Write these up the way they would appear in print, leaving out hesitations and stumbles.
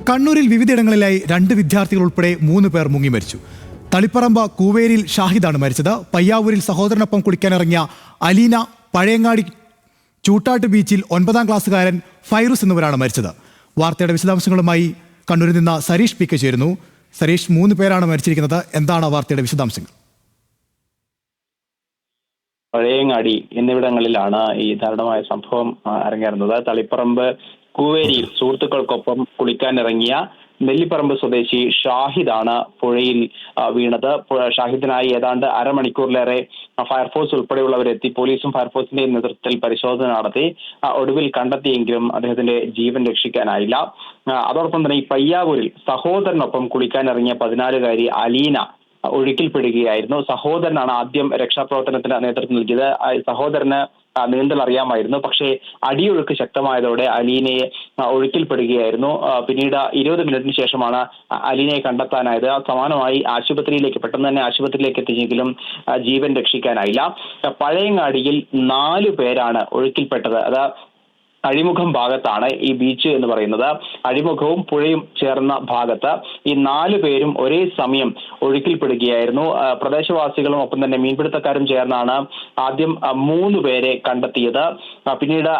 കണ്ണൂരിൽ വിവിധയിടങ്ങളിലായി 2 വിദ്യാർത്ഥികൾ ഉൾപ്പെടെ 3 പേർ മുങ്ങി മരിച്ചു. തളിപ്പറമ്പ് കൂവേരിയിൽ ഷാഹിദാണ് മരിച്ചത്. പയ്യാവൂരിൽ സഹോദരനൊപ്പം കുളിക്കാനിറങ്ങിയ അലീന, പഴയങ്ങാടി ചൂട്ടാട്ട് ബീച്ചിൽ 9ാം ക്ലാസ്സുകാരൻ ഫൈറൂസ് എന്നിവരാണ് മരിച്ചത്. വാർത്തയുടെ വിശദാംശങ്ങളുമായി കണ്ണൂരിൽ നിന്ന് സരീഷ് പി കെ ചേരുന്നു. സരീഷ്, 3 പേരാണ് മരിച്ചിരിക്കുന്നത്. എന്താണ് വാർത്തയുടെ വിശദാംശങ്ങൾ? പഴയങ്ങാടി എന്നിവിടങ്ങളിലാണ് ഈ ദാരുണമായ സംഭവം അരങ്ങേറുന്നത്. തളിപ്പറമ്പ് കൂവേരിയിൽ സുഹൃത്തുക്കൾക്കൊപ്പം കുളിക്കാനിറങ്ങിയ നെല്ലിപ്പറമ്പ് സ്വദേശി ഷാഹിദാണ് പുഴയിൽ വീണത്. ഷാഹിദിനായി ഏതാണ്ട് അരമണിക്കൂറിലേറെ ഫയർഫോഴ്സ് ഉൾപ്പെടെയുള്ളവരെത്തി പോലീസും ഫയർഫോഴ്സിന്റെയും നേതൃത്വത്തിൽ പരിശോധന നടത്തി ഒടുവിൽ കണ്ടെത്തിയെങ്കിലും അദ്ദേഹത്തിന്റെ ജീവൻ രക്ഷിക്കാനായില്ല. അതോടൊപ്പം തന്നെ ഈ പയ്യാവൂരിൽ സഹോദരനൊപ്പം കുളിക്കാനിറങ്ങിയ 14-കാരി അലീന ഒഴുക്കിൽപ്പെടുകയായിരുന്നു. സഹോദരനാണ് ആദ്യം രക്ഷാപ്രവർത്തനത്തിന് നേതൃത്വം നൽകിയത്. സഹോദരന് നീന്തൽ അറിയാമായിരുന്നു. പക്ഷേ അടിയൊഴുക്ക് ശക്തമായതോടെ അലീനയെ ഒഴുക്കിൽപ്പെടുകയായിരുന്നു. പിന്നീട് 20 മിനിറ്റിന് ശേഷമാണ് അലീനയെ കണ്ടെത്താനായത്. സമാനമായി പെട്ടെന്ന് തന്നെ ആശുപത്രിയിലേക്ക് എത്തിച്ചെങ്കിലും ജീവൻ രക്ഷിക്കാനായില്ല. പഴയങ്ങാടിയിൽ 4 പേരാണ് ഒഴുക്കിൽപ്പെട്ടത്. അത് അഴിമുഖം ഭാഗത്താണ് ഈ ബീച്ച് എന്ന് പറയുന്നത്. അഴിമുഖവും പുഴയും ചേർന്ന ഭാഗത്ത് ഈ 4 പേരും ഒരേ സമയം ഒഴുക്കിൽപ്പെടുകയായിരുന്നു. പ്രദേശവാസികളും ഒപ്പം തന്നെ മീൻപിടുത്തക്കാരും ചേർന്നാണ് ആദ്യം 3 പേരെ കണ്ടെത്തിയത്. പിന്നീട്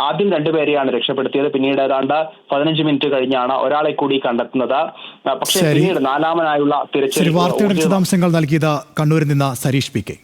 ആദ്യം 2 പേരെയാണ് രക്ഷപ്പെടുത്തിയത്. പിന്നീട് ഏതാണ്ട് 15 മിനിറ്റ് കഴിഞ്ഞാണ് ഒരാളെ കൂടി കണ്ടെത്തുന്നത്. പക്ഷേ പിന്നീട് 4-മനായുള്ള തിരച്ചിൽ. വാർത്തയുടെ വിശദാംശങ്ങൾ നൽകിയത് കണ്ണൂരിൽ നിന്ന് സരീഷ് പി കെ.